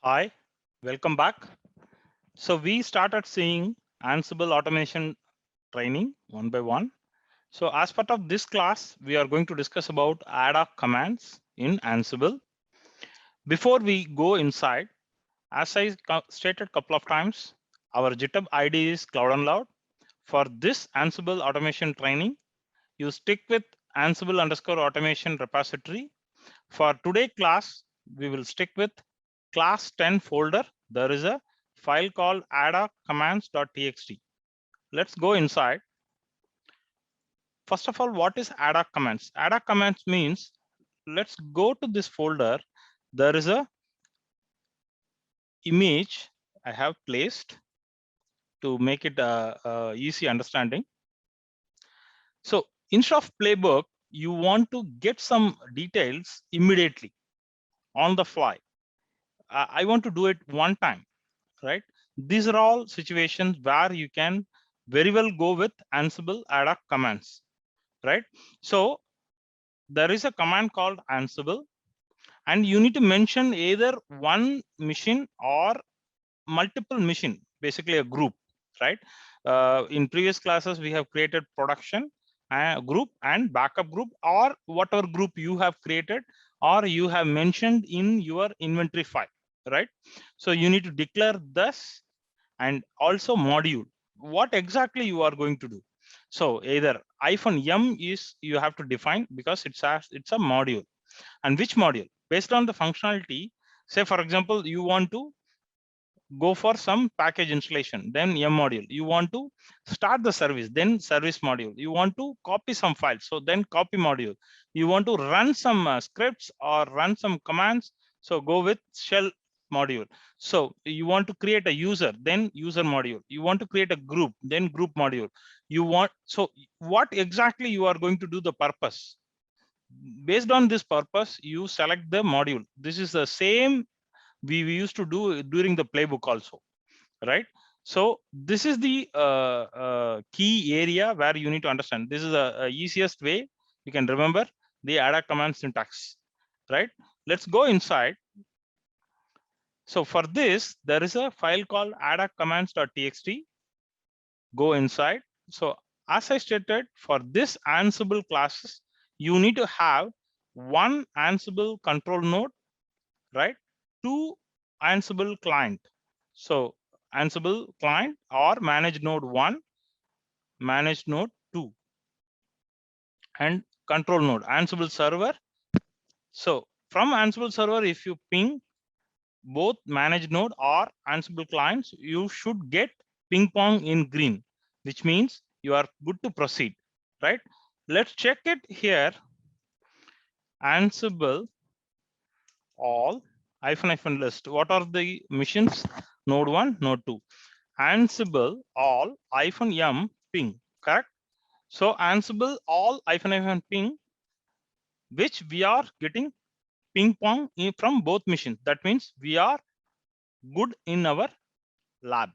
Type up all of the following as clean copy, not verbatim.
Hi, welcome back. So we started seeing Ansible automation training one by one. So as part of this class, we are going to discuss about ad hoc commands in Ansible. Before we go inside, as I stated a couple of times, our GitHub ID is Cloud and Loud. For this Ansible automation training, you stick with Ansible underscore automation repository. For today class, we will stick with class 10 folder. There is a file called adhoccommands.txt. Let's go inside. First of all, what is adhoc commands? Adhoc commands means, let's go to this folder. There is a image I have placed to make it easy understanding. So instead of playbook, you want to get some details immediately on the fly. I want to do it one time, right? These are all situations where you can very well go with Ansible ad hoc commands, right? So there is a command called Ansible, and you need to mention either one machine or multiple machine, basically a group, right? In previous classes, we have created production group and backup group, or whatever group you have created or you have mentioned in your inventory file, right? So you need to declare this, and also module, what exactly you are going to do. So either -m is you have to define, because it's a module. And which module? Based on the functionality, say for example, you want to go for some package installation, then M module. You want to start the service, then service module. You want to copy some files, so then copy module. You want to run some scripts or run some commands, so go with shell module. So you want to create a user, then user module. You want to create a group, then group module. You want, so what exactly you are going to do, the purpose. Based on this purpose, you select the module. This is the same we used to do during the playbook also, right? So this is the key area where you need to understand. This is the easiest way you can remember the ad hoc command syntax, right? Let's go inside. So for this, there is a file called adhoccommands.txt. Go inside. So as I stated, for this Ansible classes, you need to have one Ansible control node, right? Two Ansible client. So Ansible client or manage node 1, manage node 2, and control node Ansible server. So from Ansible server, if you ping both manage node or Ansible clients, you should get ping pong in green, which means you are good to proceed, right? Let's check it here. Ansible all --- list. What are the missions? Node 1, node 2. Ansible all -m ping, correct? So Ansible all --- ping, which we are getting ping pong from both machines. That means we are good in our lab.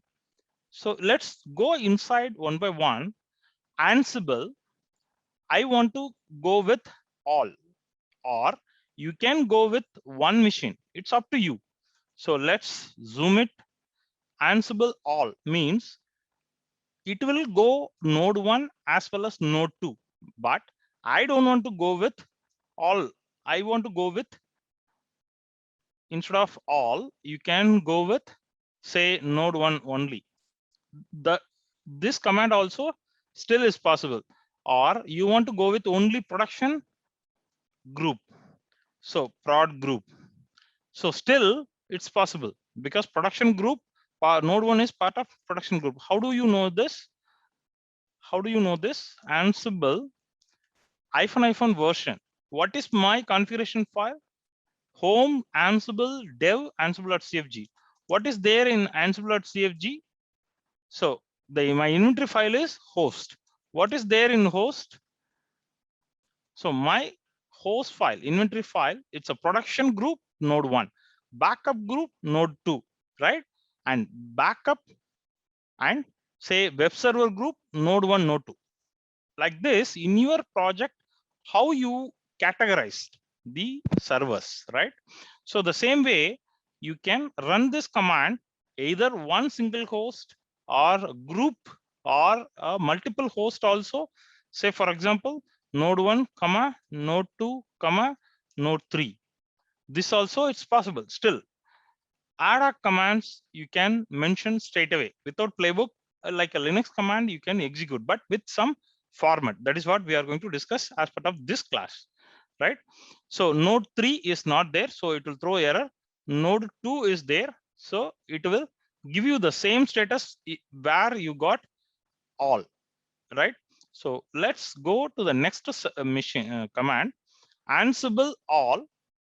So let's go inside one by one. Ansible, I want to go with all, or you can go with one machine. It's up to you. So let's zoom it. Ansible all means it will go node 1 as well as node 2, but I don't want to go with all. I want to go with, instead of all, you can go with, say, node 1 only. This command also still is possible, or you want to go with only production group, so prod group. So still it's possible, because production group, node 1 is part of production group. How do you know this? How do you know this? Ansible -version. What is my configuration file? Home Ansible dev ansible.cfg. What is there in ansible.cfg? So my inventory file is host. What is there in host? So my host file, inventory file, it's a production group node 1, backup group node 2, right? And backup and say web server group node 1, node 2. Like this, in your project, how you categorized the servers, right? So the same way, you can run this command either one single host or group or multiple host also. Say for example, node 1 comma node 2 comma node 3. This also it's possible. Still, ad hoc commands you can mention straight away without playbook. Like a Linux command you can execute, but with some format. That is what we are going to discuss as part of this class, right? So node 3 is not there, so it will throw error. Node 2 is there, so it will give you the same status where you got all, right? So let's go to the next machine command. Ansible all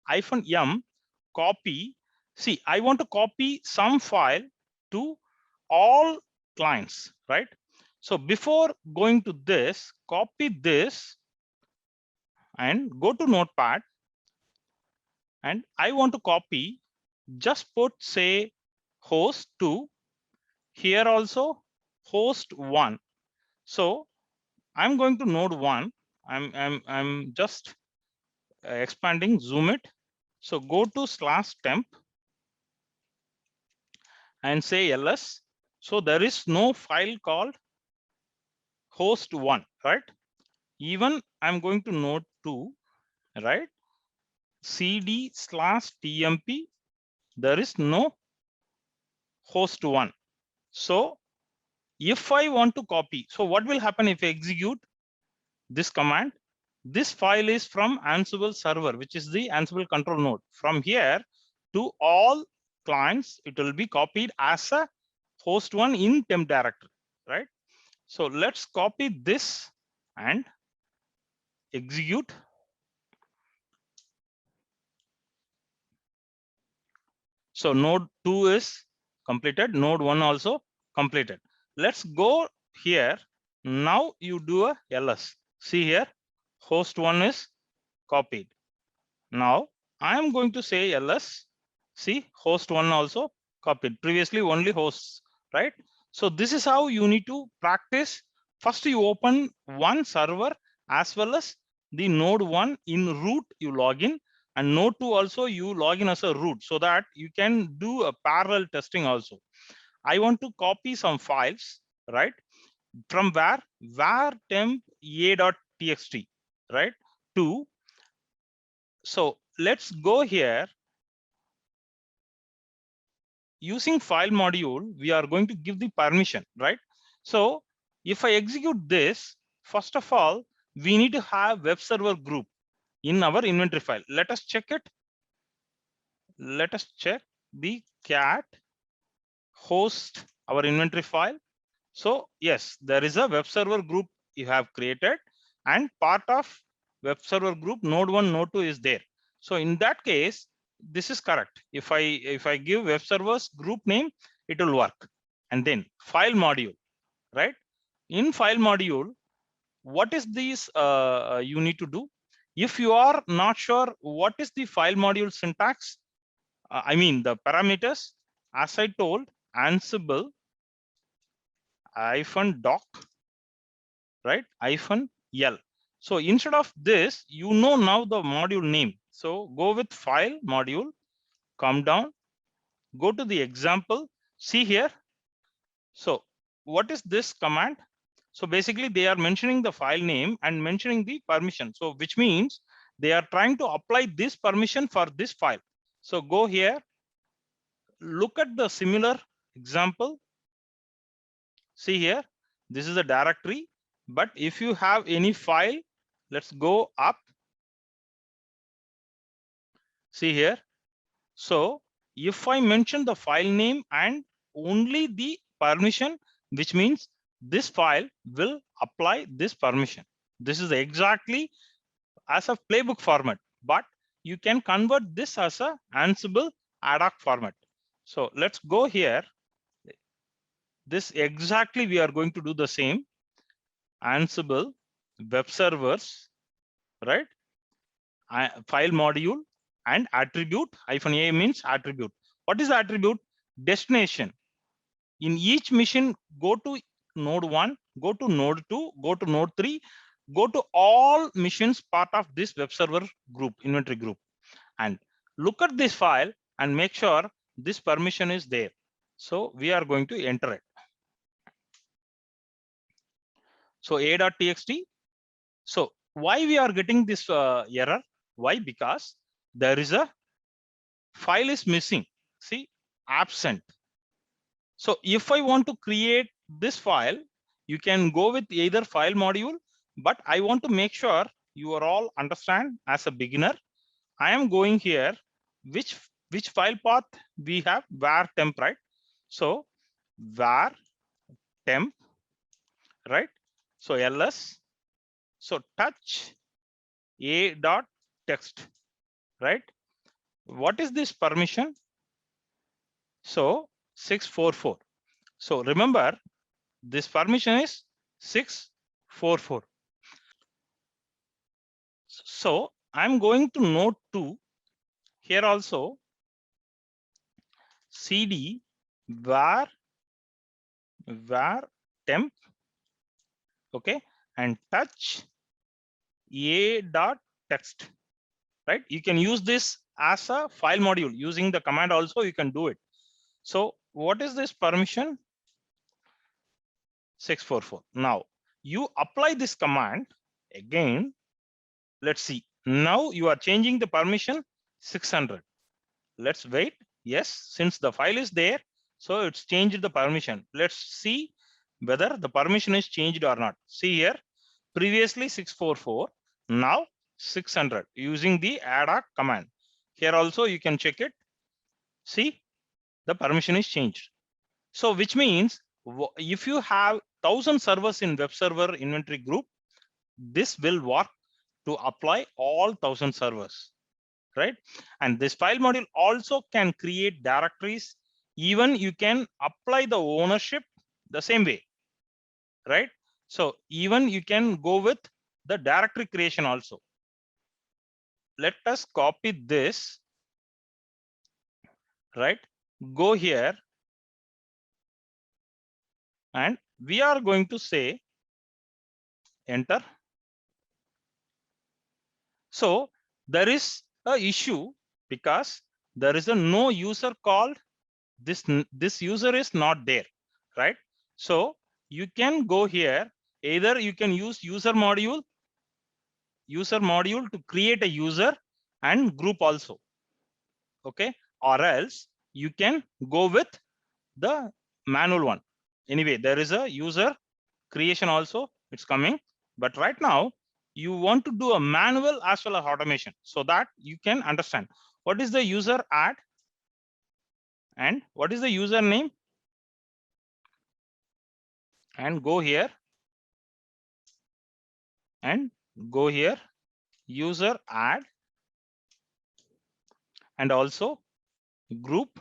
-m copy. See, I want to copy some file to all clients, right? So before going to this, copy this and go to Notepad, and I want to copy, just put say host 2, here also host 1. So I'm going to node 1. I'm just expanding, zoom it. So go to /temp and say ls. So there is no file called host 1, right? Even I'm going to node 2, right? cd/tmp, there is no host 1. So if I want to copy, so what will happen if I execute this command? This file is from Ansible server, which is the Ansible control node. From here to all clients, it will be copied as a host 1 in temp directory, right? So let's copy this and execute. So node 2 is completed, node 1 also completed. Let's go here. Now you do a ls. See here, host 1 is copied. Now I am going to say ls. See, host 1 also copied. Previously only hosts, right? So this is how you need to practice. First you open one server as well as the node 1 in root you log in, and node 2 also you log in as a root, so that you can do a parallel testing also. I want to copy some files, right? From where temp a.txt, right? To, so let's go here. Using file module, we are going to give the permission, right? So if I execute this, first of all, we need to have web server group in our inventory file. Let us check it. Let us check the cat host our inventory file. So yes, there is a web server group you have created, and part of web server group node 1, node 2 is there. So in that case, this is correct. If I give web servers group name, it will work. And then file module, right? In file module, what is this you need to do? If you are not sure what is the file module syntax, I mean the parameters, as I told, Ansible -doc, right? -l. So instead of this, you know now the module name. So go with file module, come down, go to the example, see here. So what is this command? So basically they are mentioning the file name and mentioning the permission. So which means they are trying to apply this permission for this file. So go here, look at the similar example. See here, this is a directory, but if you have any file, let's go up. See here. So if I mention the file name and only the permission, which means this file will apply this permission. This is exactly as a playbook format, but you can convert this as a Ansible ad hoc format. So let's go here. This exactly we are going to do the same. Ansible web servers, right? File module and attribute -a means attribute. What is the attribute? Destination. In each mission, go to node 1, go to node 2, go to node 3, go to all missions part of this web server group, inventory group, and look at this file and make sure this permission is there. So we are going to enter it. So a.txt. So why we are getting this error? Why? Because there is a file is missing. See, absent. So if I want to create this file, you can go with either file module, but I want to make sure you are all understand as a beginner. I am going here, which file path we have, var temp, right? So var temp, right? So ls, so touch a.text, right? What is this permission? So 644. So remember, this permission is 644. So I'm going to note 2 here also, cd var temp, okay, and touch a.text, right? You can use this as a file module using the command also, you can do it. So what is this permission? 644. Now you apply this command again. Let's see. Now you are changing the permission 600. Let's wait. Yes, since the file is there, so it's changed the permission. Let's see whether the permission is changed or not. See here, previously 644, now 600 using the addoc command. Here also you can check it. See, the permission is changed. So which means if you have 1000 servers in web server inventory group, this will work to apply all 1000 servers, right? And this file module also can create directories. Even you can apply the ownership the same way, right? So even you can go with the directory creation also. Let us copy this, right? Go here and we are going to say enter. So there is a issue because there is a no user called this user is not there, right? So you can go here, either you can use user module to create a user and group also, okay, or else you can go with the manual one. Anyway, there is a user creation also, it's coming, but right now you want to do a manual as well as automation, so that you can understand what is the user add and what is the username, and go here and go here, user add, and also group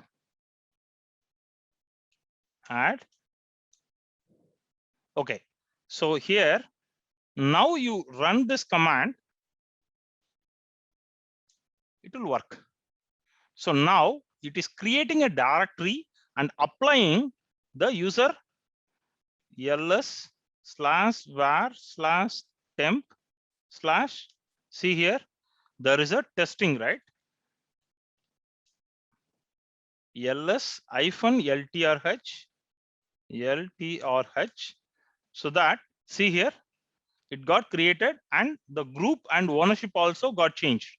add. Okay, so here now you run this command, it will work. So now it is creating a directory and applying the user ls/var/temp/ see here, there is a testing, right? ls-ltrh, so that see here it got created and the group and ownership also got changed.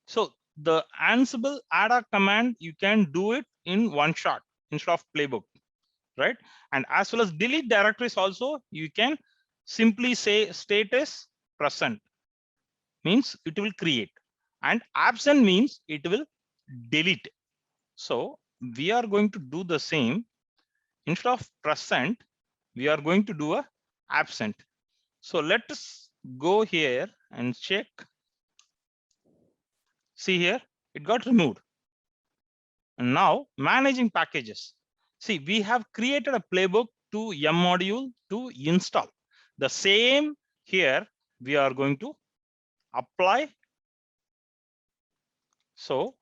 So the Ansible addoc command, you can do it in one shot instead of playbook, right? And as well as delete directories also, you can simply say status present means it will create, and absent means it will delete. So we are going to do the same. Instead of present, we are going to do a absent. So let us go here and check. See here, it got removed. And now managing packages. See, we have created a playbook to yum module to install. The same here we are going to apply. So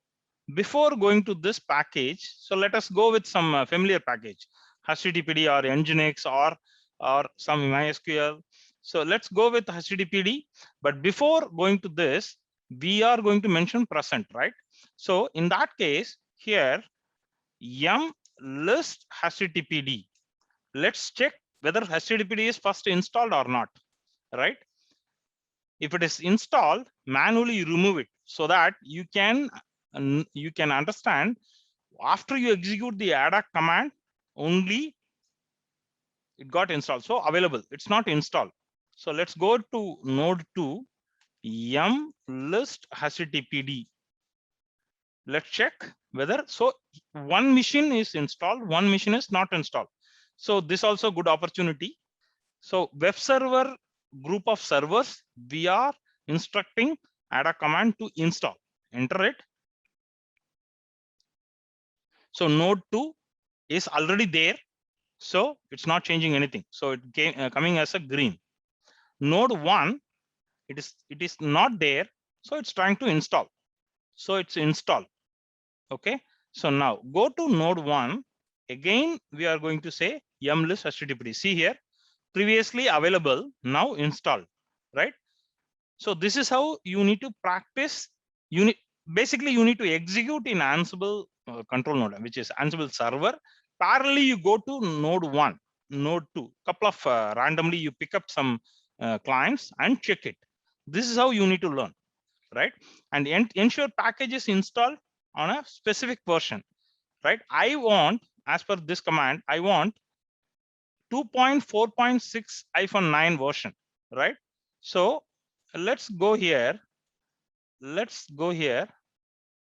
before going to this package, so let us go with some familiar package, HTTPD or Nginx or some MySQL. So let's go with HTTPD. But before going to this, we are going to mention present, right? So in that case, here yum list httpd. Let's check whether httpd is first installed or not, right? If it is installed, manually remove it so that you can understand after you execute the adduck command only it got installed. So available, it's not installed. So let's go to node 2 yum list httpd. Let's check whether so one machine is installed, one machine is not installed. So this also good opportunity. So web server group of servers, we are instructing adduck command to install. Enter it. So node 2 is already there, so it's not changing anything. So it came coming as a green. Node 1, it is not there, so it's trying to install. So it's installed. Okay. So now go to node 1. Again, we are going to say yum list httpd. See here, previously available, now installed, right? So this is how you need to practice. Basically you need to execute in Ansible control node, which is Ansible server. Parallelly, you go to node 1, node 2, couple of randomly you pick up some clients and check it. This is how you need to learn, right? And ensure package is installed on a specific version, right? I want, as per this command, I want 2.4.6-9 version, right? So let's go here. Let's go here,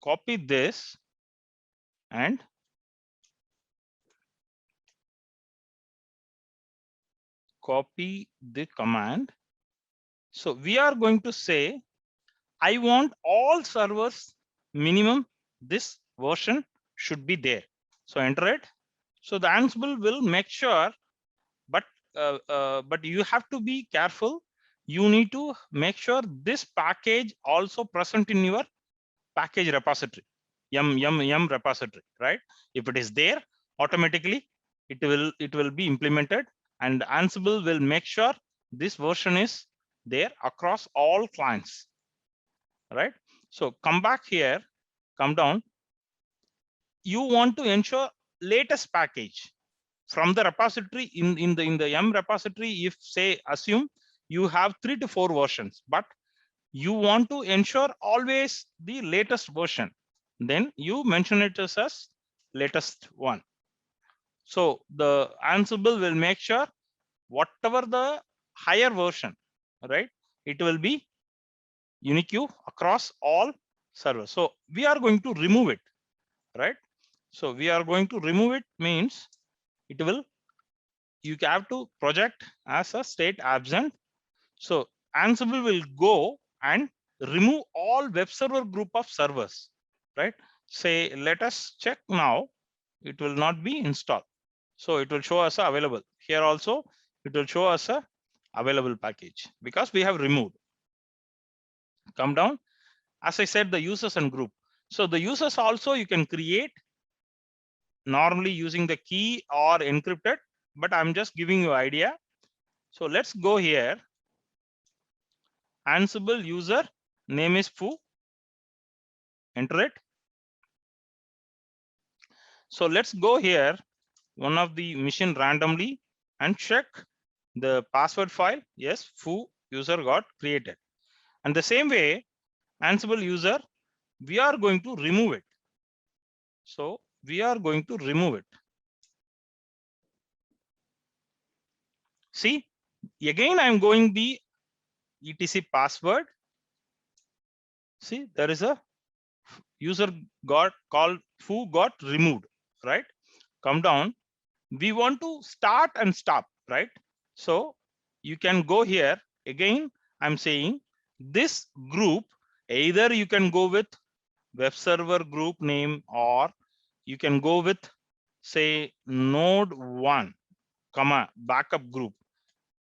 copy this and copy the command. So we are going to say, I want all servers minimum this version should be there. So enter it. So the Ansible will make sure, but you have to be careful. You need to make sure this package also present in your package repository, yum repository, right? If it is there, automatically it will be implemented, and Ansible will make sure this version is there across all clients, right? So come back here, come down. You want to ensure latest package from the repository in the yum repository. If say assume you have 3 to 4 versions, but you want to ensure always the latest version, then you mention it as latest one. So the Ansible will make sure whatever the higher version, right, it will be unique across all servers. So we are going to remove it, right? So we are going to remove it means it will, you have to project as a state absent. So Ansible will go and remove all web server group of servers, right? Say, let us check now. It will not be installed. So it will show us available. Here also, it will show us a available package because we have removed. Come down. As I said, the users and group. So the users also you can create normally using the key or encrypted, but I'm just giving you idea. So let's go here. Ansible user name is foo. Enter it. So let's go here, one of the machine randomly and check the password file. Yes, foo user got created. And the same way, Ansible user, we are going to remove it. So we are going to remove it. See, again, I'm going the etc password. See, there is a user got called foo got removed, right? Come down. We want to start and stop, right? So you can go here again. I'm saying this group, either you can go with web server group name, or you can go with say node 1 comma backup group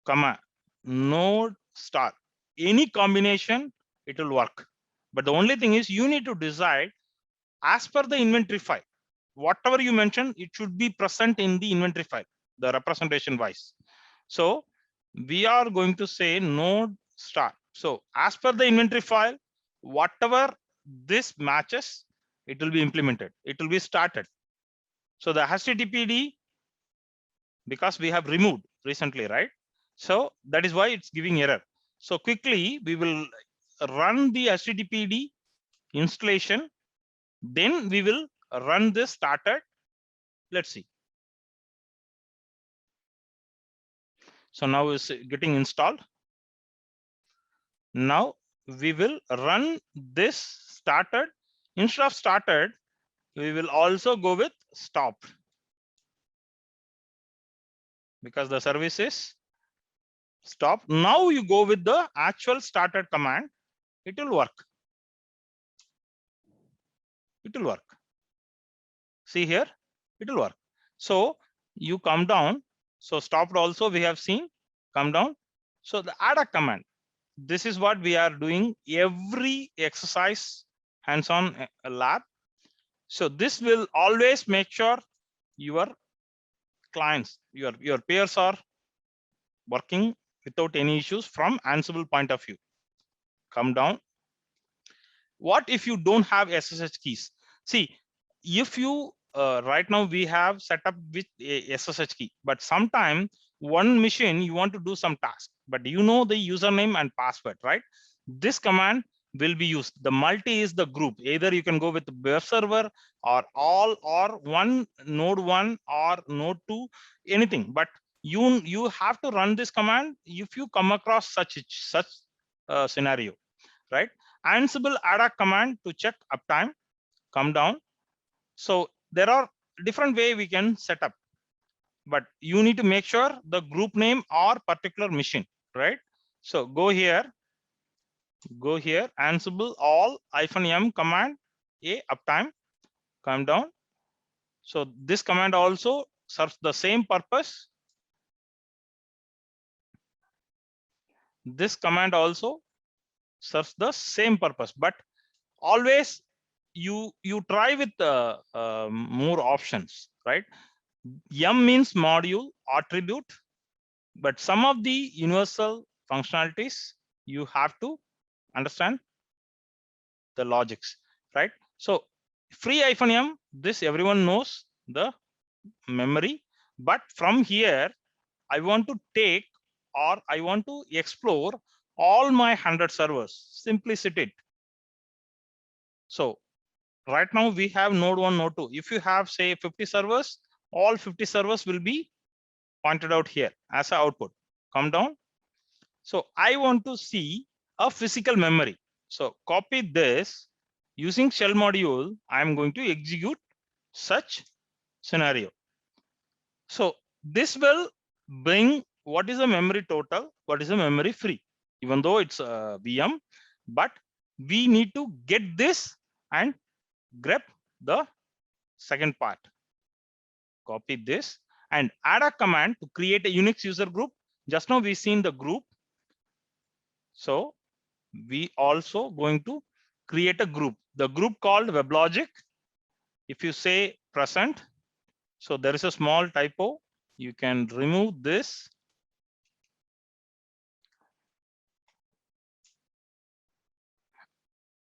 comma node star. Any combination, it will work. But the only thing is you need to decide as per the inventory file. Whatever you mention, it should be present in the inventory file, the representation wise. So we are going to say node start. So as per the inventory file, whatever this matches, it will be implemented. It will be started. So the HTTPD, because we have removed recently, right? So that is why it's giving error. So quickly we will run the HTTPD installation. Then we will run this started. Let's see. So now it's getting installed. Now we will run this started. Instead of started, we will also go with stopped, because the service is stopped. Now you go with the actual started command. It will work. It will work. See here, it will work. So you come down. So stopped also we have seen. Come down. So the add a command. This is what we are doing every exercise hands-on lab. So this will always make sure your clients, your peers are working without any issues from Ansible point of view. Come down. What if you don't have SSH keys? See, if you right now we have set up with a SSH key, but sometime one machine you want to do some task, but you know the username and password, right? This command will be used. The multi is the group. Either you can go with the web server or all or one node 1 or node 2, anything. But you have to run this command if you come across such scenario, right? Ansible add a command to check uptime. Come down. So there are different way we can set up, but you need to make sure the group name or particular machine, right? So go here, Ansible all -m command a uptime. Come down. So this command also serves the same purpose. This command also serves the same purpose, but always you try with more options, right? M means module attribute, but some of the universal functionalities you have to understand the logics, right? So free -m, this everyone knows the memory, but from here I want to take or I want to explore all my 100 servers. Simply set it. So right now we have node 1, node 2. If you have say 50 servers, all 50 servers will be pointed out here as an output. Come down. So I want to see a physical memory. So copy this. Using shell module, I am going to execute such scenario. So this will bring what is the memory total, what is the memory free, even though it's a VM, but we need to get this and grab the second part. Copy this and add a command to create a Unix user group. Just now we seen the group. So we also going to create a group, the group called WebLogic. If you say present, so there is a small typo. You can remove this.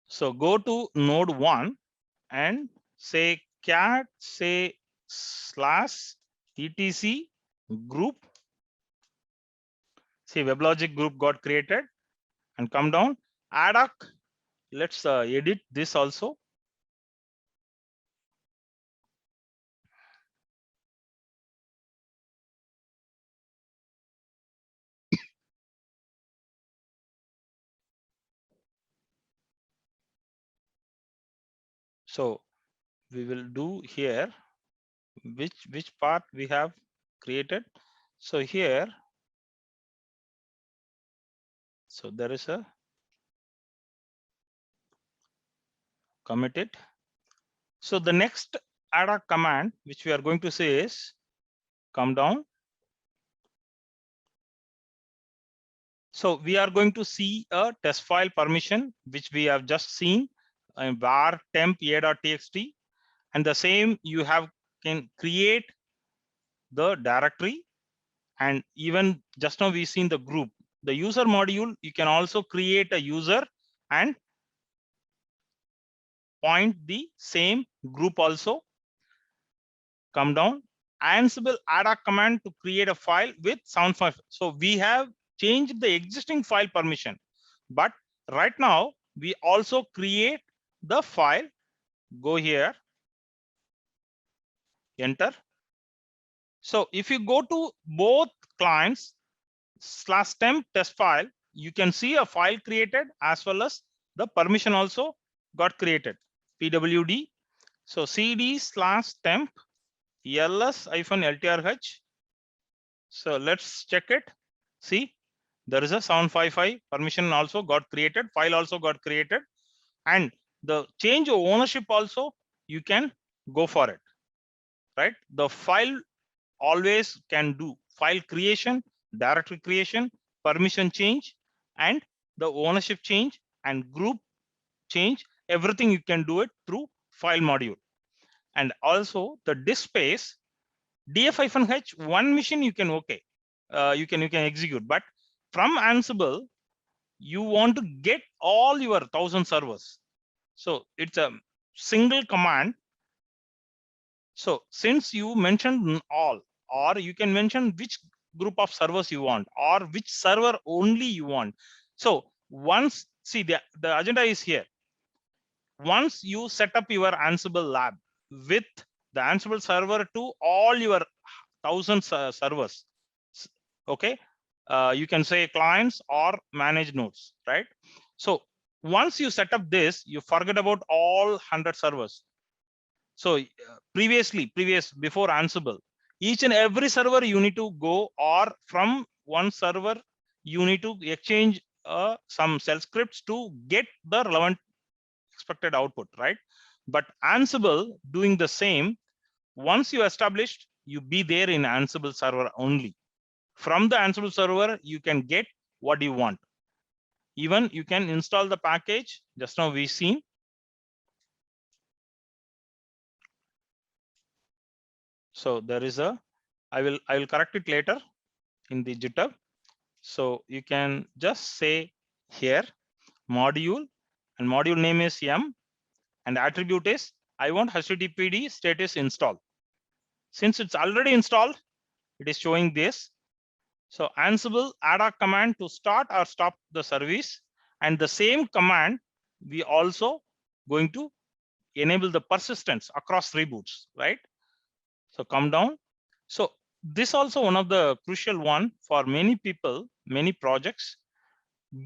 So go to node 1 and say cat say /etc group. See WebLogic group got created and come down. Add a, let's edit this also. So we will do here which part we have created. So here, so there is a committed. So the next add a command which we are going to say is come down. So we are going to see a test file permission which we have just seen var temp a.txt, and the same you have can create the directory, and even just now we seen the group, the user module. You can also create a user and point the same group also. come down, Ansible add a command to create a file with sound5. So we have changed the existing file permission, but right now we also create the file. Go here, enter. So if you go to both clients /temp test file, you can see a file created as well as the permission also got created. pwd. So cd/temp ls-ltrh. So let's check it. See, there is a sound55 permission also got created, file also got created, and the change of ownership also you can go for it, right? The file always can do file creation, directory creation, permission change, and the ownership change and group change. Everything you can do it through file module. And also the disk space, df-h, one machine you can you can execute, but from Ansible you want to get all your 1000 servers. So it's a single command. So since you mentioned all, or you can mention which group of servers you want or which server only you want. So once, see, the agenda is here. Once you set up your Ansible lab with the Ansible server to all your 1000 servers, okay, you can say clients or managed nodes, right? So once you set up this, you forget about all 100 servers. So before Ansible, each and every server you need to go, or from one server you need to exchange some shell scripts to get the relevant expected output, right? But Ansible doing the same. Once you established, you be there in Ansible server only. From the Ansible server, you can get what you want. Even you can install the package. Just now we seen. So there is a, I will correct it later in the GitHub. So you can just say here module, and module name is M, and attribute is I want HTTPD status install. Since it's already installed, it is showing this. So Ansible add a command to start or stop the service, and the same command we also going to enable the persistence across reboots, right? So come down. So this also one of the crucial one for many people, many projects.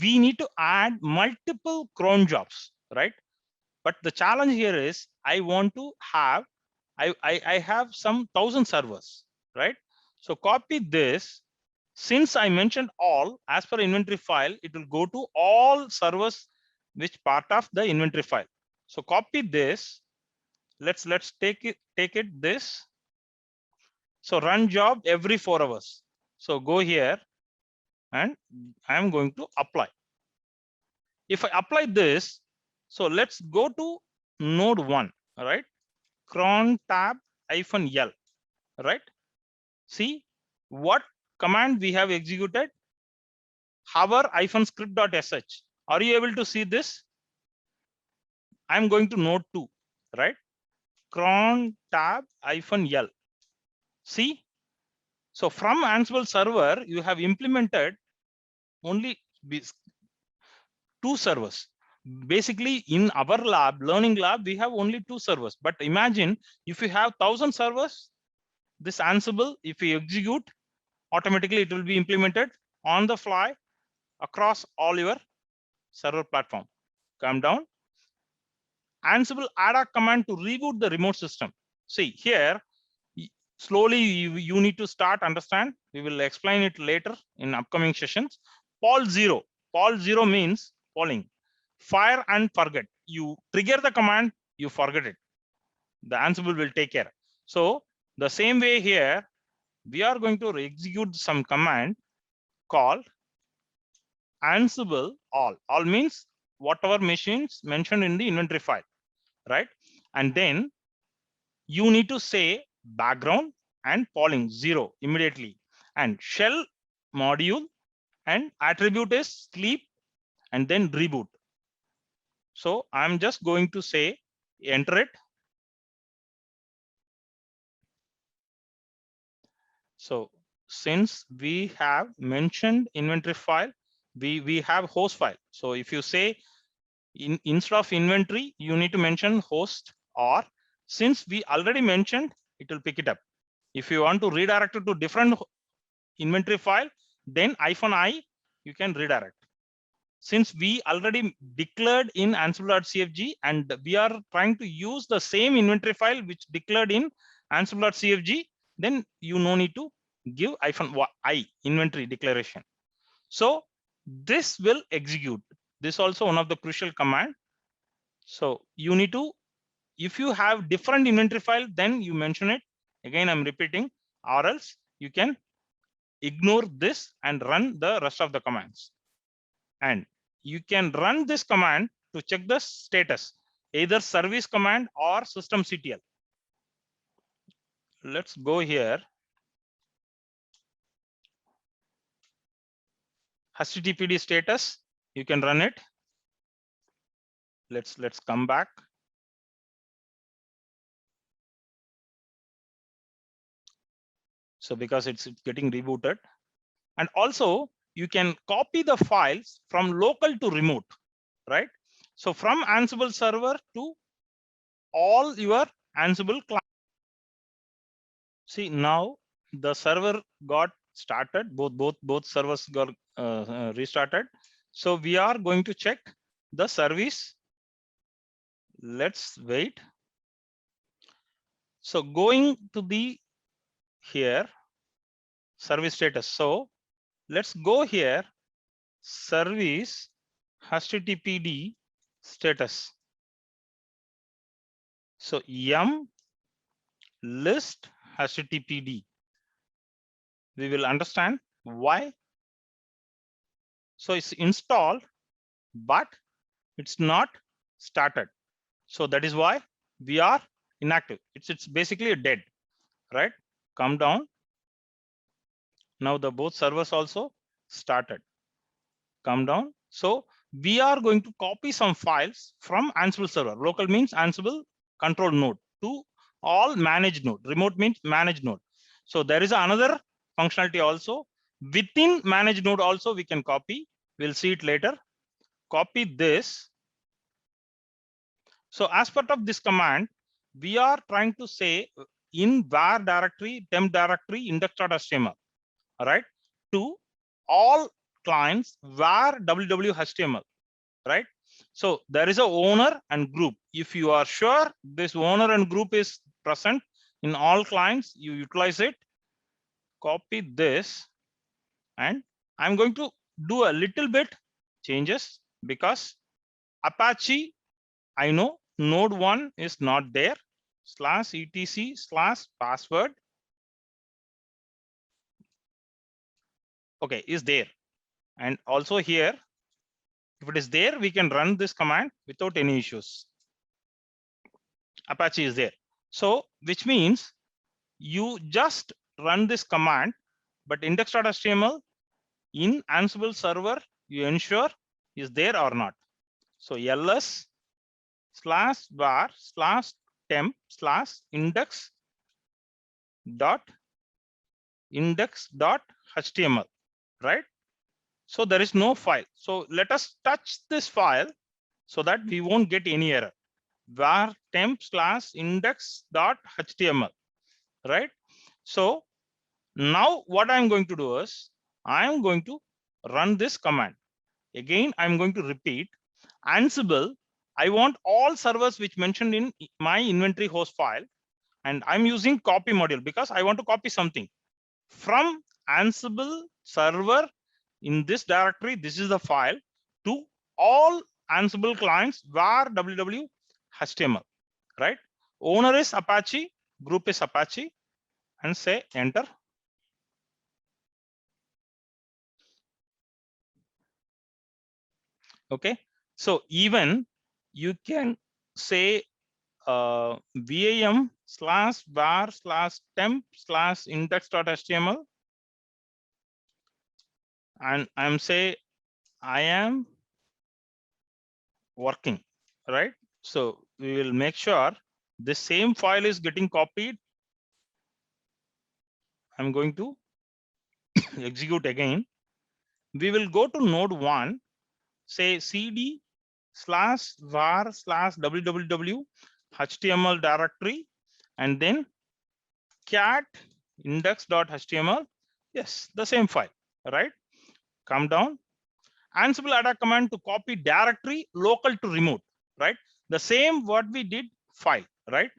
We need to add multiple cron jobs, right? But the challenge here is I want to have, I have some 1000 servers, right? So copy this. Since I mentioned all, as per inventory file, it will go to all servers which part of the inventory file. So copy this. Let's take it this. So run job every 4 hours. So go here and I'm going to apply. If I apply this, so let's go to node 1, all right? Cron tab -l, right? See what command we have executed. Hover -script.sh. Are you able to see this? I'm going to node 2, right? Cron tab -l. See, so from Ansible server, you have implemented only 2 servers. Basically, in our lab, learning lab, we have only 2 servers. But imagine if you have 1000 servers, this Ansible, if we execute, automatically it will be implemented on the fly across all your server platform. Come down. Ansible add a command to reboot the remote system. See here, slowly you need to start understand. We will explain it later in upcoming sessions. Poll 0. Poll 0 means polling. Fire and forget. You trigger the command, you forget it. The Ansible will take care. So the same way here, we are going to execute some command called Ansible all. All means whatever machines mentioned in the inventory file, right? And then you need to say background and polling 0 immediately, and shell module and attribute is sleep, and then reboot. So I'm just going to say enter it. So since we have mentioned inventory file, we have host file. So if you say instead of inventory, you need to mention host, or since we already mentioned, it will pick it up. If you want to redirect it to different inventory file, then -I you can redirect. Since we already declared in Ansible.cfg and we are trying to use the same inventory file which declared in Ansible.cfg, then you no need to give -I inventory declaration. So this will execute. This also one of the crucial command. So you need to, if you have different inventory file, then you mention it. Again, I'm repeating, or else you can ignore this and run the rest of the commands. And you can run this command to check the status, either service command or systemctl. Let's go here. HTTPD status, you can run it. Let's come back. So because it's getting rebooted, and also you can copy the files from local to remote, right? So from Ansible server to all your Ansible clients. See, now the server got started. Both servers got restarted. So we are going to check the service. Let's wait. So going to the here service status. So let's go here, service HTTPD status. So yum list HTTPD. We will understand why. So it's installed, but it's not started. So that is why we are inactive. It's basically dead, right? Come down. Now the both servers also started. Come down. So we are going to copy some files from Ansible server. Local means Ansible control node to all managed node. Remote means managed node. So there is another functionality also. Within managed node also we can copy. We'll see it later. Copy this. So as part of this command, we are trying to say in var directory, temp directory, index.html, all right, to all clients var www.html, right? So there is a owner and group. If you are sure this owner and group is present in all clients, you utilize it. Copy this, and I'm going to do a little bit changes because Apache, I know node 1 is not there, /etc/password. Okay, is there. And also here, if it is there, we can run this command without any issues. Apache is there. So which means you just run this command, but index.html in Ansible server, you ensure is there or not. So ls/var/temp/index.html, right? So there is no file. So let us touch this file so that we won't get any error. var temp/index.html, right? So now what I'm going to do is I'm going to run this command. Again, I'm going to repeat Ansible. I want all servers which mentioned in my inventory host file, and I'm using copy module because I want to copy something from Ansible server in this directory. This is the file to all Ansible clients var www.html, right? Owner is Apache, group is Apache, and say enter. Okay, so even you can say vam/var/temp/index.html, and I'm say I am working, right? So we will make sure the same file is getting copied I'm going to execute again. We will go to node 1, say cd/var/www HTML directory, and then cat index.html. Yes, the same file, right? Come down. Ansible add a command to copy directory local to remote, right? The same what we did file, right?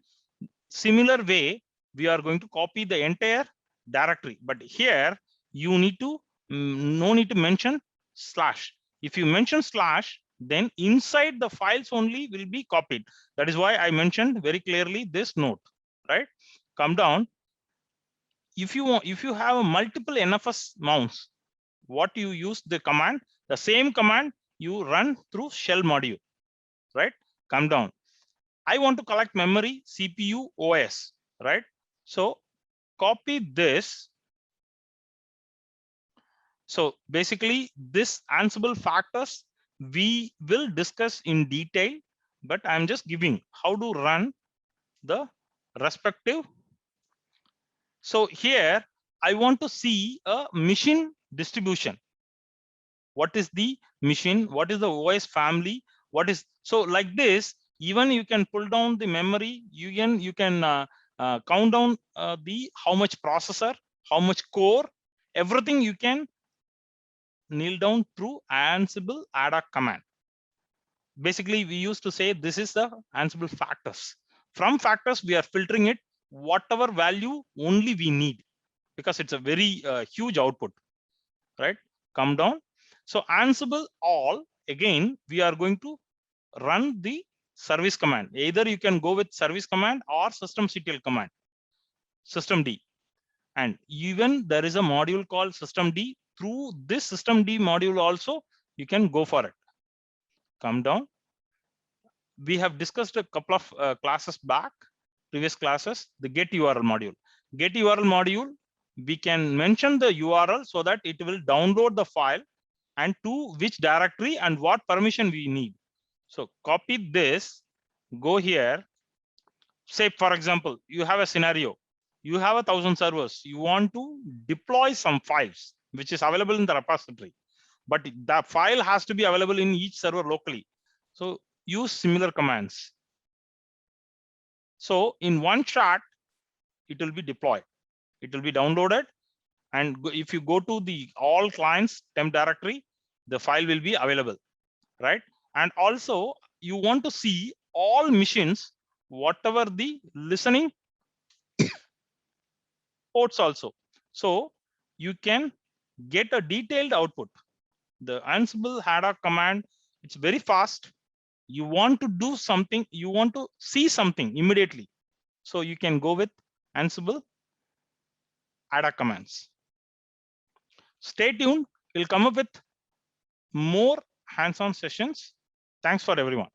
Similar way, we are going to copy the entire directory, but here you need to no need to mention slash. If you mention slash, then inside the files only will be copied. That is why I mentioned very clearly this note, right? Come down. If you have a multiple NFS mounts, what you use the command, the same command you run through shell module, right? Come down. I want to collect memory, CPU, OS, right? So copy this. So basically this Ansible factors we will discuss in detail, but I'm just giving how to run the respective. So here I want to see a machine distribution. What is the machine? What is the OS family? What is, so like this, even you can pull down the memory, you can count down the how much processor, how much core, everything you can nail down through Ansible add a command. Basically, we used to say this is the Ansible factors. From factors, we are filtering it whatever value only we need, because it's a very huge output, right? Come down. So Ansible all, again, we are going to run the service command. Either you can go with service command or systemctl command, systemd. And even there is a module called systemd. Through this systemd module also, you can go for it. Come down. We have discussed a couple of classes back, previous classes, the get URL module. Get URL module, we can mention the URL so that it will download the file and to which directory and what permission we need. So copy this, go here. Say, for example, you have a scenario. You have 1,000 servers. You want to deploy some files, which is available in the repository, but the file has to be available in each server locally. So use similar commands. So in one shot, it will be deployed. It will be downloaded. And if you go to the all clients temp directory, the file will be available, right? And also you want to see all machines, whatever the listening ports also. So you can get a detailed output. The Ansible Haddock command, it's very fast. You want to do something, you want to see something immediately. So you can go with Ansible Haddock commands. Stay tuned. We'll come up with more hands-on sessions. Thanks for everyone.